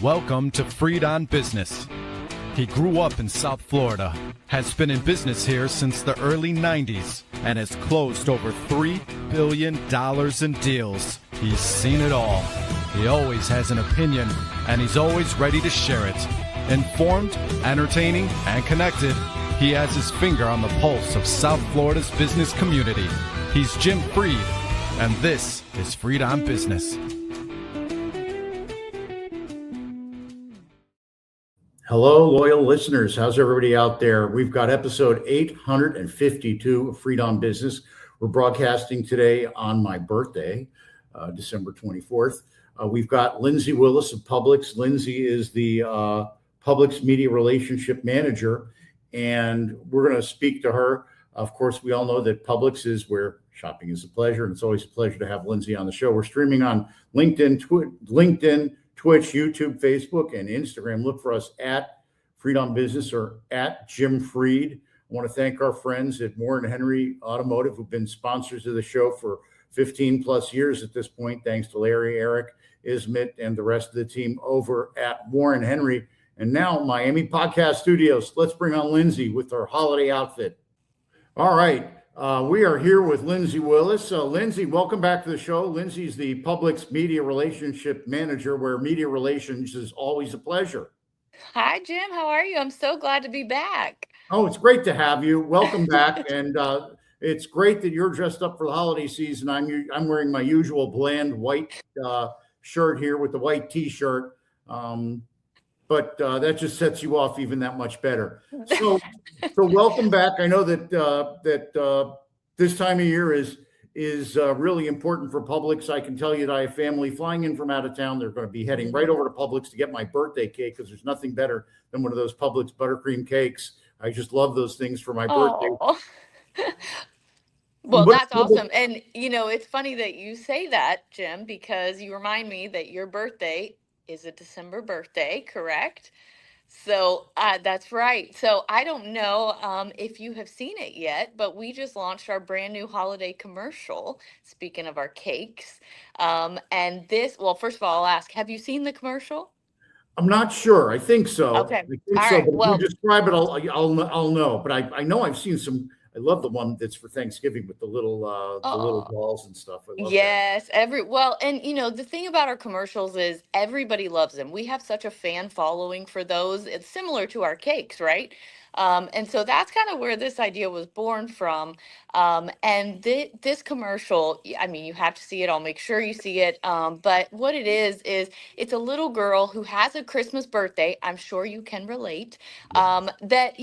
Welcome to Freed on Business. He grew up in South Florida, has been in business here since the early 90s, and has closed over $3 billion in deals. He's seen it all. He always has an opinion, and he's always ready to share it. Informed, entertaining, and connected, he has his finger on the pulse of South Florida's business community. He's Jim Freed, and this is Freed on Business. Hello, loyal listeners. How's everybody out there? We've got episode 852 of Freed on Business. We're broadcasting today on my birthday, December 24th. We've got Lindsey Willis of Publix. Lindsey is the Publix Media Relationship Manager, and we're going to speak to her. Of course, we all know that Publix is where shopping is a pleasure, and it's always a pleasure to have Lindsey on the show. We're streaming on LinkedIn, Twitch, YouTube, Facebook, and Instagram. Look for us at Freed on Business or at Jim Freed. I want to thank our friends at Warren Henry Automotive who've been sponsors of the show for 15 plus years at this point. Thanks to Larry, Eric, Ismit, and the rest of the team over at Warren Henry. And now Miami Podcast Studios. Let's bring on Lindsey with our holiday outfit. All right. We are here with Lindsey Willis. Lindsey, welcome back to the show. Lindsey's the Publix Media Relationship Manager, where media relations is always a pleasure. Hi, Jim. How are you? I'm so glad to be back. Oh, it's great to have you. Welcome back. And it's great that you're dressed up for the holiday season. I'm wearing my usual bland white shirt here with the white T-shirt. But that just sets you off even that much better. So welcome back. I know that this time of year is really important for Publix. I can tell you that I have family flying in from out of town. They're going to be heading right over to Publix to get my birthday cake because there's nothing better than one of those Publix buttercream cakes. I just love those things for my birthday. Well, that's awesome. And, it's funny that you say that, Jim, because you remind me that your birthday is a December birthday, correct? So that's right. So I don't know if you have seen it yet, but we just launched our brand new holiday commercial. Speaking of our cakes, and this, well, first of all, I'll ask, have you seen the commercial? I'm not sure. I think so. Okay. I think all so. right. But Well, if you describe it, I'll know. But I know I've seen some. I love the one that's for Thanksgiving with the little balls and stuff. I love yes, and the thing about our commercials is everybody loves them. We have such a fan following for those. It's similar to our cakes, right? And so that's kind of where this idea was born from. And this commercial, I mean, you have to see it. I'll make sure you see it. But what it is it's a little girl who has a Christmas birthday. I'm sure you can relate. That,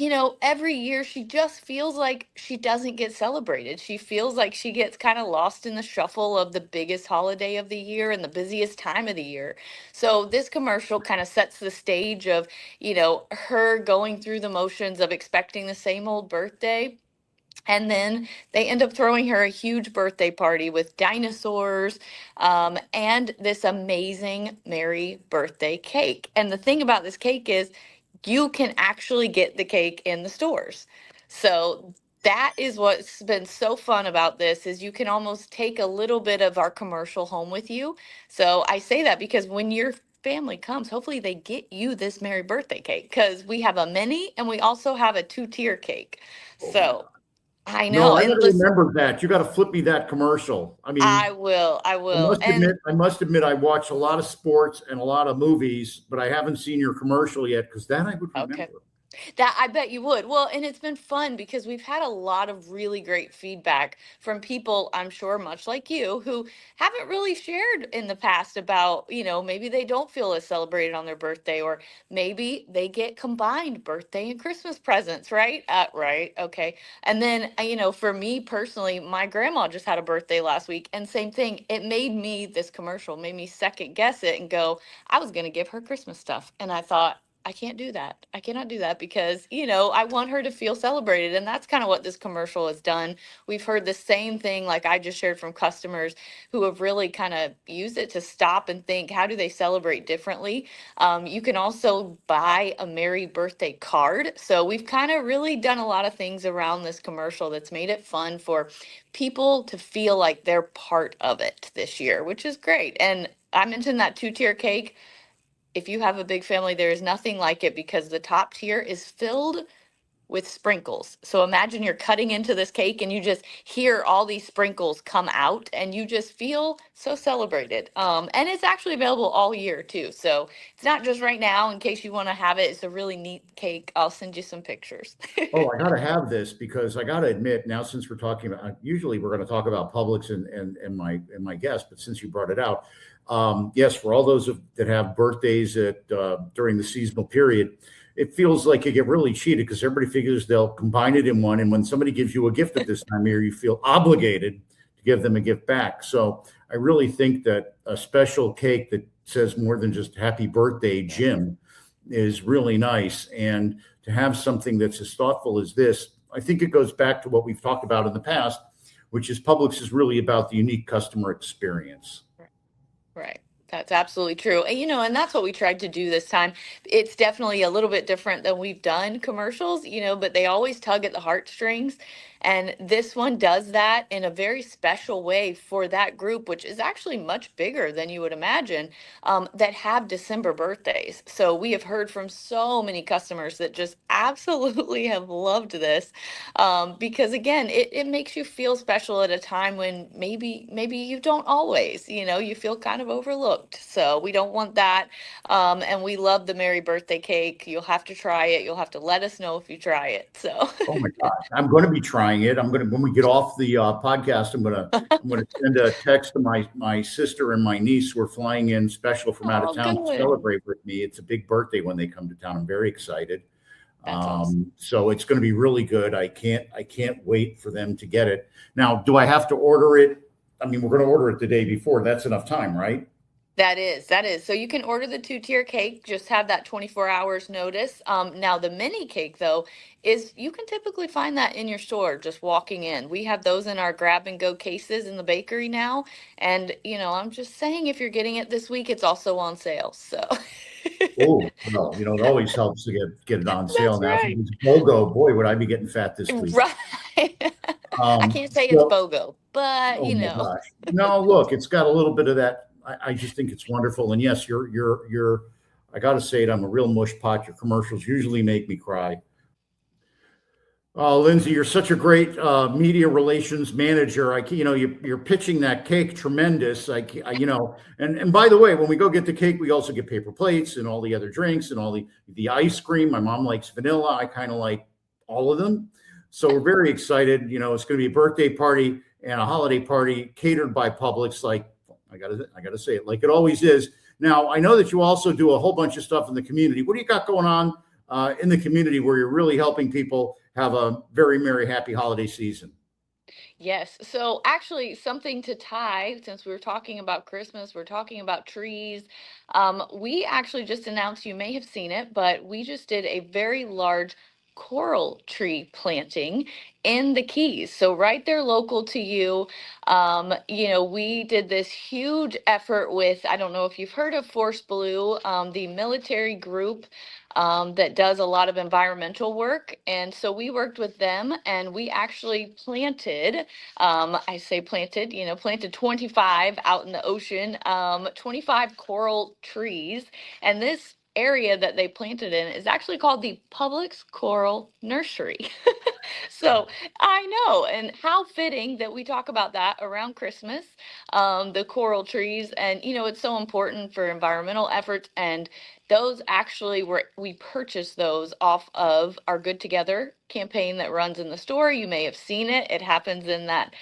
every year she just feels like she doesn't get celebrated. She feels like she gets kind of lost in the shuffle of the biggest holiday of the year and the busiest time of the year. So this commercial kind of sets the stage of, her going through the motions of expecting the same old birthday. And then they end up throwing her a huge birthday party with dinosaurs and this amazing merry birthday cake. And the thing about this cake is you can actually get the cake in the stores. So that is what's been so fun about this is you can almost take a little bit of our commercial home with you. So I say that because when your family comes, hopefully they get you this merry birthday cake because we have a mini and we also have a 2-tier cake. So I know. No, I remember that. You got to flip me that commercial. I mean, I will. I must admit, I watch a lot of sports and a lot of movies, but I haven't seen your commercial yet because that I would remember. Okay. That I bet you would. Well, and it's been fun because we've had a lot of really great feedback from people, I'm sure, much like you, who haven't really shared in the past about, maybe they don't feel as celebrated on their birthday, or maybe they get combined birthday and Christmas presents, right? Right. Okay. And then, for me personally, my grandma just had a birthday last week, and same thing. This commercial made me second guess it and go, I was going to give her Christmas stuff. And I thought, I can't do that. I cannot do that because, I want her to feel celebrated. And that's kind of what this commercial has done. We've heard the same thing, like I just shared from customers who have really kind of used it to stop and think, how do they celebrate differently? You can also buy a Merry Birthday card. So we've kind of really done a lot of things around this commercial that's made it fun for people to feel like they're part of it this year, which is great. And I mentioned that 2-tier cake. if you have a big family, there is nothing like it because the top tier is filled with sprinkles. So imagine you're cutting into this cake and you just hear all these sprinkles come out and you just feel so celebrated. And it's actually available all year too. So it's not just right now in case you want to have it. It's a really neat cake. I'll send you some pictures. Oh, I got to have this because I got to admit now, since we're talking about, usually we're going to talk about Publix and my guest, but since you brought it out, yes, for all those that have birthdays during the seasonal period, it feels like you get really cheated because everybody figures they'll combine it in one. And when somebody gives you a gift at this time of year, you feel obligated to give them a gift back. So I really think that a special cake that says more than just happy birthday, Jim, is really nice. And to have something that's as thoughtful as this, I think it goes back to what we've talked about in the past, which is Publix is really about the unique customer experience. Right. That's absolutely true. And, and that's what we tried to do this time. It's definitely a little bit different than we've done commercials, but they always tug at the heartstrings. And this one does that in a very special way for that group, which is actually much bigger than you would imagine, that have December birthdays. So we have heard from so many customers that just absolutely have loved this because, again, it makes you feel special at a time when maybe you don't always, you feel kind of overlooked. So we don't want that. And we love the Merry Birthday cake. You'll have to try it. You'll have to let us know if you try it. So. Oh my gosh, I'm going to be trying it. When we get off the podcast, I'm going to send a text to my sister and my niece who are flying in special from out of town to celebrate with me. It's a big birthday when they come to town. I'm very excited. Awesome. So it's going to be really good. I can't wait for them to get it. Now, do I have to order it? I mean, we're going to order it the day before. That's enough time, right? That is. So you can order the 2-tier cake, just have that 24 hours notice. Now the mini cake though, is you can typically find that in your store, just walking in. We have those in our grab and go cases in the bakery now. And, I'm just saying, if you're getting it this week, it's also on sale. So. Oh, well, it always helps to get it on sale. That's Now, right. if it was BOGO, boy, would I be getting fat this week. Right. I can't say it's BOGO, but oh my gosh. No, look, it's got a little bit of that. I just think it's wonderful. And yes, you're I got to say it, I'm a real mush pot. Your commercials usually make me cry. Lindsey, you're such a great media relations manager. You're pitching that cake tremendous. And by the way, when we go get the cake, we also get paper plates and all the other drinks and all the ice cream. My mom likes vanilla. I kind of like all of them. So we're very excited. It's going to be a birthday party and a holiday party catered by Publix. I gotta say it like it always is. Now, I know that you also do a whole bunch of stuff in the community. What do you got going on in the community where you're really helping people have a very merry, happy holiday season? Yes. So actually something to tie, since we were talking about Christmas, we're talking about trees. We actually just announced, you may have seen it, but we just did a very large coral tree planting in the Keys. So right there local to you, we did this huge effort with, I don't know if you've heard of Force Blue, the military group that does a lot of environmental work. And so we worked with them and we actually planted, planted 25 out in the ocean, 25 coral trees. And this area that they planted in is actually called the Publix Coral Nursery. So I know, and how fitting that we talk about that around Christmas, the coral trees, and it's so important for environmental efforts. And those actually we purchased those off of our Good Together campaign that runs in the store. You may have seen it. It happens in that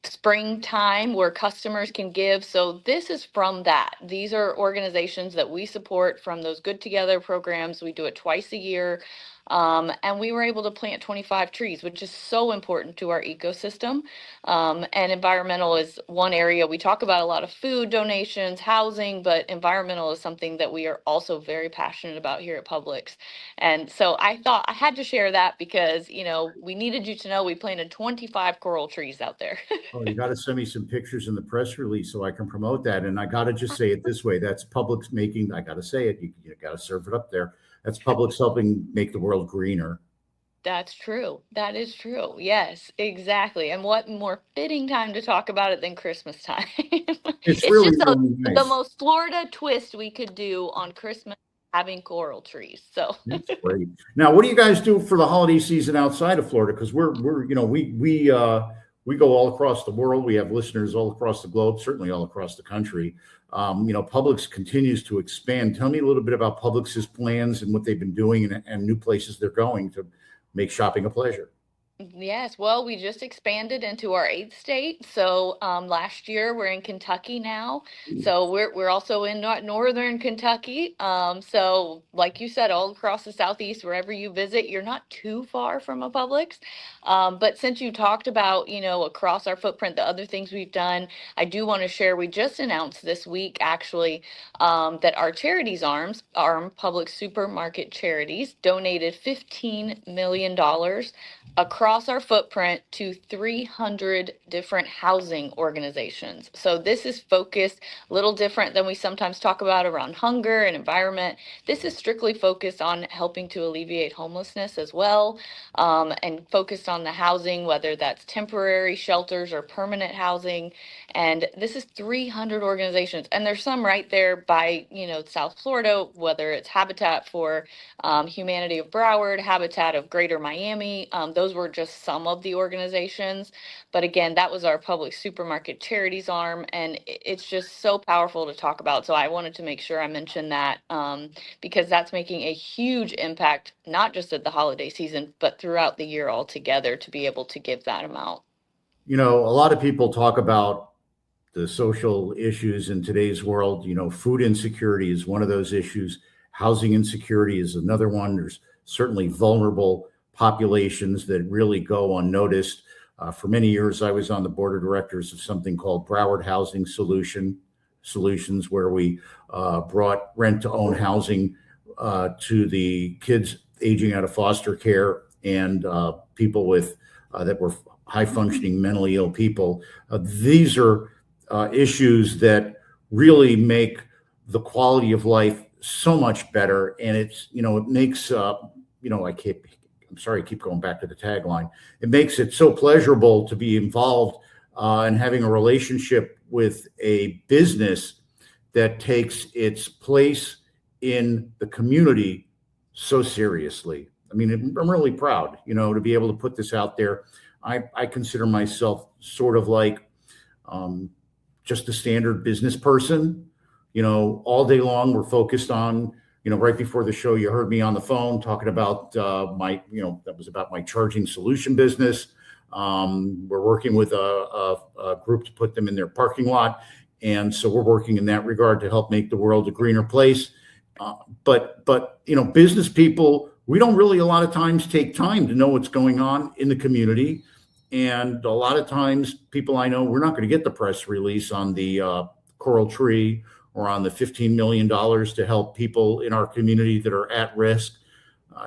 springtime where customers can give. So this is from that. These are organizations that we support from those Good Together programs. We do it twice a year. And we were able to plant 25 trees, which is so important to our ecosystem. And environmental is one area we talk about a lot of food donations, housing, but environmental is something that we are also very passionate about here at Publix. And so I thought I had to share that because, we needed you to know we planted 25 coral trees out there. Oh, you got to send me some pictures in the press release so I can promote that. And I got to just say it this way. That's Publix making, I got to say it. You got to serve it up there. That's Publix helping make the world greener. That's true. That is true. Yes, exactly. And what more fitting time to talk about it than Christmas time? It's It's really, just really the nice. most Florida twist we could do on Christmas, having coral trees. So, That's great. Now, what do you guys do for the holiday season outside of Florida? Because we go all across the world. We have listeners all across the globe, certainly all across the country. Publix continues to expand. Tell me a little bit about Publix's plans and what they've been doing and new places they're going to make shopping a pleasure. yes, well, we just expanded into our eighth state. So last year we're in Kentucky now. So we're also in northern Kentucky. So like you said, all across the southeast, wherever you visit, you're not too far from a Publix. But since you talked about, across our footprint, the other things we've done, I do want to share. We just announced this week actually that our charities arm, Public Supermarket Charities, donated $15 million across our footprint to 300 different housing organizations. So this is focused a little different than we sometimes talk about around hunger and environment. This is strictly focused on helping to alleviate homelessness as well, and focused on the housing, whether that's temporary shelters or permanent housing. And this is 300 organizations. And there's some right there by, South Florida, whether it's Habitat for Humanity of Broward, Habitat of Greater Miami. Those were just some of the organizations. But again, that was our Public Supermarket Charities arm. And it's just so powerful to talk about. So I wanted to make sure I mentioned that because that's making a huge impact, not just at the holiday season, but throughout the year altogether to be able to give that amount. A lot of people talk about the social issues in today's world. Food insecurity is one of those issues. Housing insecurity is another one. There's certainly vulnerable populations that really go unnoticed. For many years, I was on the board of directors of something called Broward Housing Solutions, where we brought rent-to-own housing to the kids aging out of foster care and people with that were high-functioning mentally ill people. These are issues that really make the quality of life so much better, and it makes I'm sorry, I keep going back to the tagline. It makes it so pleasurable to be involved and having a relationship with a business that takes its place in the community so seriously. I mean, I'm really proud, to be able to put this out there. I consider myself sort of like just a standard business person. All day long we're focused on, right before the show, you heard me on the phone talking about that was about my charging solution business. We're working with a group to put them in their parking lot. And so we're working in that regard to help make the world a greener place. But business people, we don't really a lot of times take time to know what's going on in the community. And a lot of times people I know, we're not going to get the press release on the coral tree or on the $15 million to help people in our community that are at risk.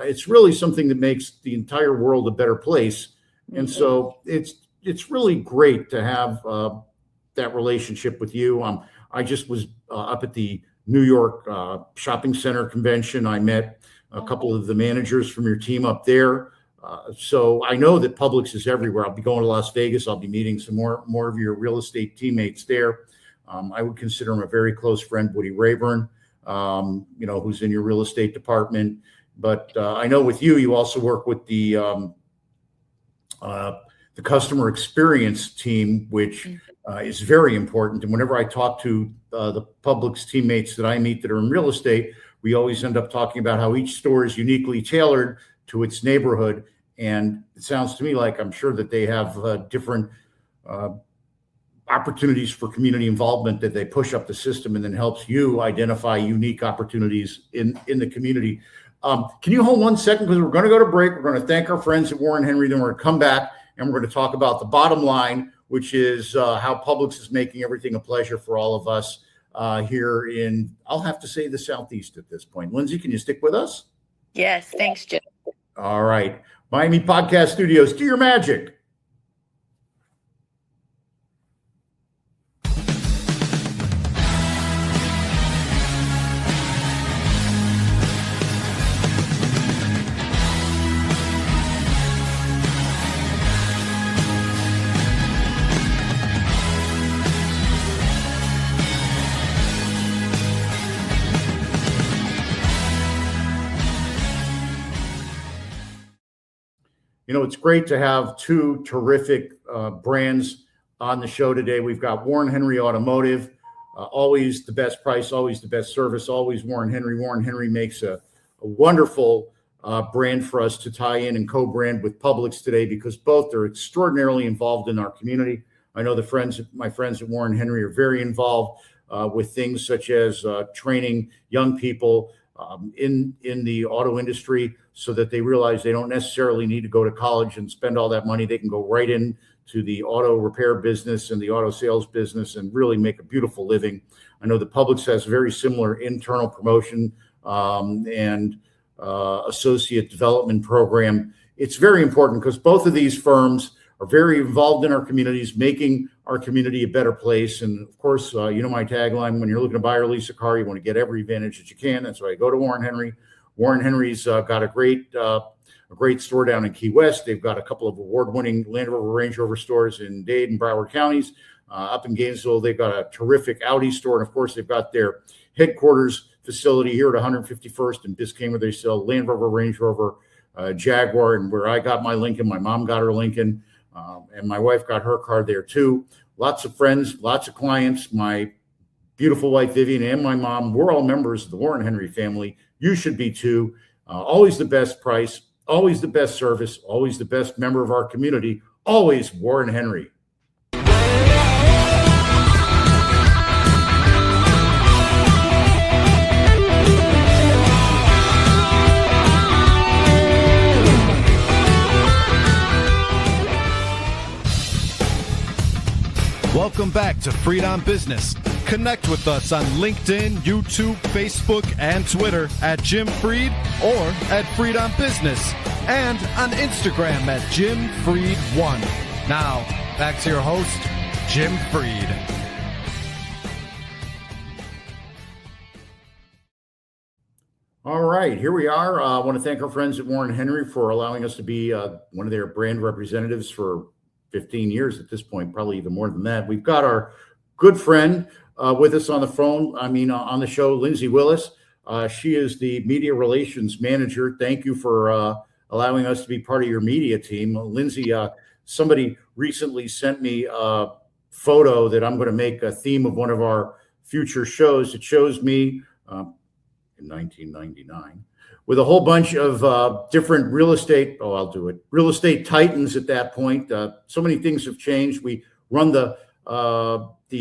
It's really something that makes the entire world a better place. And so it's really great to have that relationship with you. I just was up at the New York shopping center convention. I met a couple of the managers from your team up there. So I know that Publix is everywhere. I'll be going to Las Vegas. I'll be meeting some more of your real estate teammates there. I would consider him a very close friend, Woody Rayburn, who's in your real estate department. But I know with you, you also work with the customer experience team, which is very important. And whenever I talk to the Publix teammates that I meet that are in real estate, we always end up talking about how each store is uniquely tailored to its neighborhood. And it sounds to me like I'm sure that they have different opportunities for community involvement that they push up the system and then helps you identify unique opportunities in the community. Can you hold 1 second? Because we're going to go to break. We're going to thank our friends at Warren Henry. Then we're going to come back and we're going to talk about the bottom line, which is how Publix is making everything a pleasure for all of us here in, I'll have to say, the Southeast at this point. Lindsey, can you stick with us? Yes, thanks, Jim. All right. Miami Podcast Studios, do your magic. It's great to have two terrific brands on the show today. We've got Warren Henry Automotive, always the best price, always the best service, always Warren Henry. Warren Henry makes a wonderful brand for us to tie in and co-brand with Publix today, because both are extraordinarily involved in our community. I know my friends at Warren Henry are very involved with things such as training young people in the auto industry, so that they realize they don't necessarily need to go to college and spend all that money. They can go right into the auto repair business and the auto sales business and really make a beautiful living. I know the Publix has very similar internal promotion and associate development program. It's very important because both of these firms are very involved in our communities, making our community a better place. And of course, my tagline, when you're looking to buy or lease a car, you want to get every advantage that you can. That's why I go to Warren Henry. Warren Henry's got a great store down in Key West. They've got a couple of award-winning Land Rover, Range Rover stores in Dade and Broward counties. Up in Gainesville, they've got a terrific Audi store. And of course, they've got their headquarters facility here at 151st in Biscayne, where they sell Land Rover, Range Rover, Jaguar, and where I got my Lincoln. My mom got her Lincoln, and my wife got her car there too. Lots of friends, lots of clients. My beautiful wife, Vivian, and my mom, we're all members of the Warren Henry family. You should be too. Always the best price, always the best service, always the best member of our community, always Warren Henry. Welcome back to Freed on Business. Connect with us on LinkedIn, YouTube, Facebook, and Twitter at Jim Freed or at Freed on Business, and on Instagram at Jim Freed1. Now, back to your host, Jim Freed. All right, here we are. I want to thank our friends at Warren Henry for allowing us to be one of their brand representatives for 15 years at this point, probably even more than that. We've got our good friend with us on the phone, on the show, Lindsey Willis. She is the media relations manager. Thank you for allowing us to be part of your media team. Lindsey, somebody recently sent me a photo that I'm going to make a theme of one of our future shows. It shows me in 1999 with a whole bunch of different real estate titans at that point. So many things have changed. We run the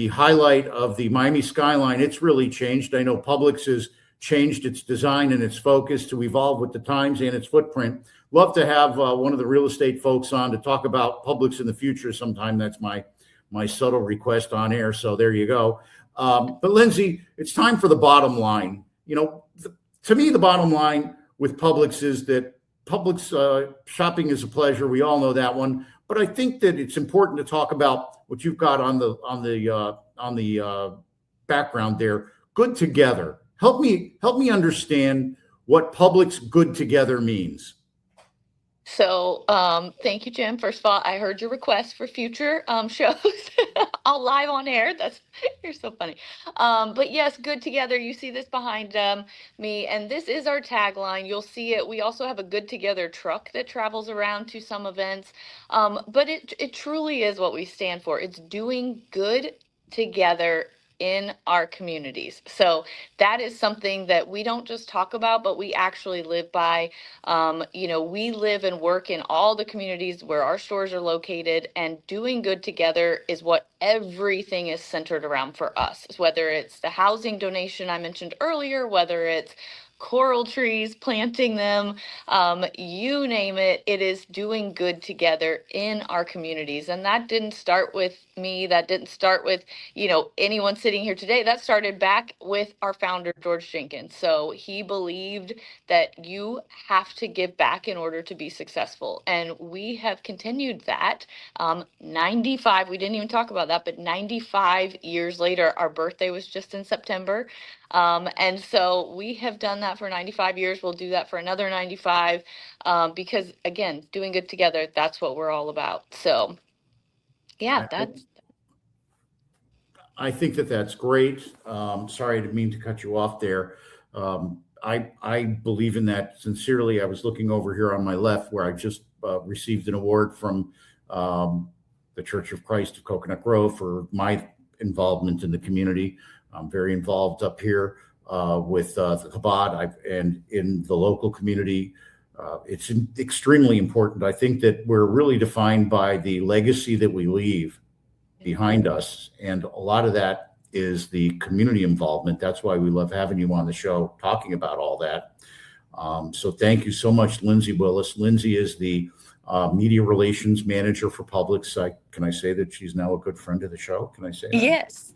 highlight of the Miami skyline. It's really changed. I know Publix has changed its design and its focus to evolve with the times and its footprint. Love to have one of the real estate folks on to talk about Publix in the future sometime. That's my subtle request on air. So there you go. But Lindsey, it's time for the bottom line. To me, the bottom line with Publix is that Publix shopping is a pleasure. We all know that one. But I think that it's important to talk about what you've got on the background there. Good together. Help me understand what Publix good together means. So thank you, Jim. First of all, I heard your request for future shows. All live on air. You're so funny. But yes, good together. You see this behind me, and this is our tagline. You'll see it. We also have a good together truck that travels around to some events. But it truly is what we stand for. It's doing good together in our communities. So that is something that we don't just talk about, but we actually live by. We live and work in all the communities where our stores are located, and doing good together is what everything is centered around for us, whether it's the housing donation I mentioned earlier, whether it's coral trees, planting them, you name it, it is doing good together in our communities. And that didn't start with me. That didn't start with, anyone sitting here today. That started back with our founder, George Jenkins. So he believed that you have to give back in order to be successful. And we have continued that. 95, we didn't even talk about that, but 95 years later, our birthday was just in September. And so we have done that for 95 years. We'll do that for another 95 because, again, doing good together, that's what we're all about. So, yeah, I think that's great. Sorry, I didn't mean to cut you off there. I believe in that sincerely. I was looking over here on my left where I just received an award from the Church of Christ of Coconut Grove for my involvement in the community. I'm very involved up here with the Chabad and in the local community. It's extremely important. I think that we're really defined by the legacy that we leave behind us. And a lot of that is the community involvement. That's why we love having you on the show talking about all that. So thank you so much, Lindsey Willis. Lindsey is the media relations manager for Publix. Can I say that she's now a good friend of the show? Can I say that? Yes.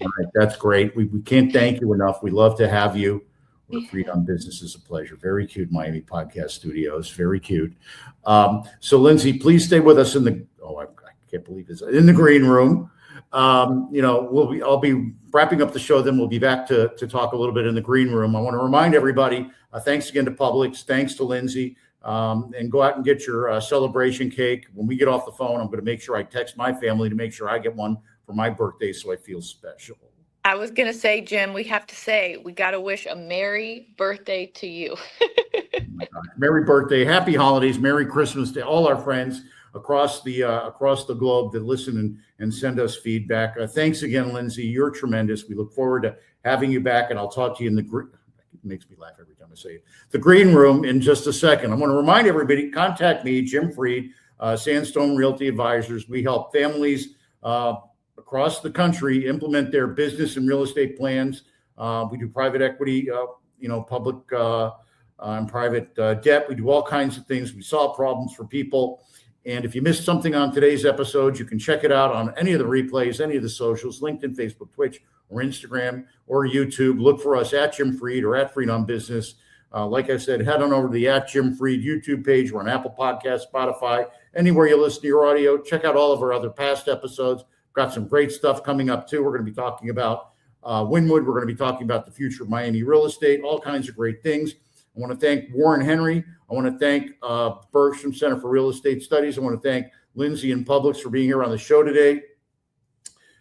All right, that's great. We can't thank you enough. We love to have you. We're Freed on Business is a pleasure. Very cute Miami podcast studios. Very cute. So Lindsey, please stay with us in the, I can't believe this, in the green room. I'll be wrapping up the show. Then we'll be back to talk a little bit in the green room. I want to remind everybody, thanks again to Publix. Thanks to Lindsey. And go out and get your celebration cake. When we get off the phone, I'm going to make sure I text my family to make sure I get one for my birthday so I feel special. I was going to say, Jim, we got to wish a Merry birthday to you. Oh my God. Merry birthday, happy holidays, Merry Christmas to all our friends across the globe that listen and send us feedback. Thanks again, Lindsey. You're tremendous. We look forward to having you back, and I'll talk to you in the it makes me laugh every time I say it. The green room in just a second. I want to remind everybody, contact me, Jim Freed, Sandstone Realty Advisors. We help families across the country implement their business and real estate plans. We do private equity, public and private debt. We do all kinds of things. We solve problems for people. And if you missed something on today's episode, you can check it out on any of the replays, any of the socials, LinkedIn, Facebook, Twitch, or Instagram, or YouTube. Look for us at Jim Freed or at Freed on Business. Like I said, head on over to the at Jim Freed YouTube page. We're on Apple Podcasts, Spotify, anywhere you listen to your audio. Check out all of our other past episodes. Got some great stuff coming up, too. We're going to be talking about Wynwood. We're going to be talking about the future of Miami real estate, all kinds of great things. I want to thank Warren Henry. I want to thank Bergstrom Center for Real Estate Studies. I want to thank Lindsey and Publix for being here on the show today.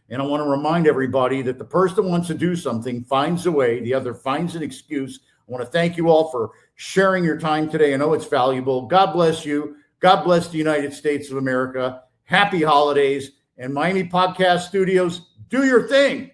And I want to remind everybody that the person that wants to do something finds a way, the other finds an excuse. I want to thank you all for sharing your time today. I know it's valuable. God bless you. God bless the United States of America. Happy holidays. And Miami Podcast Studios, do your thing.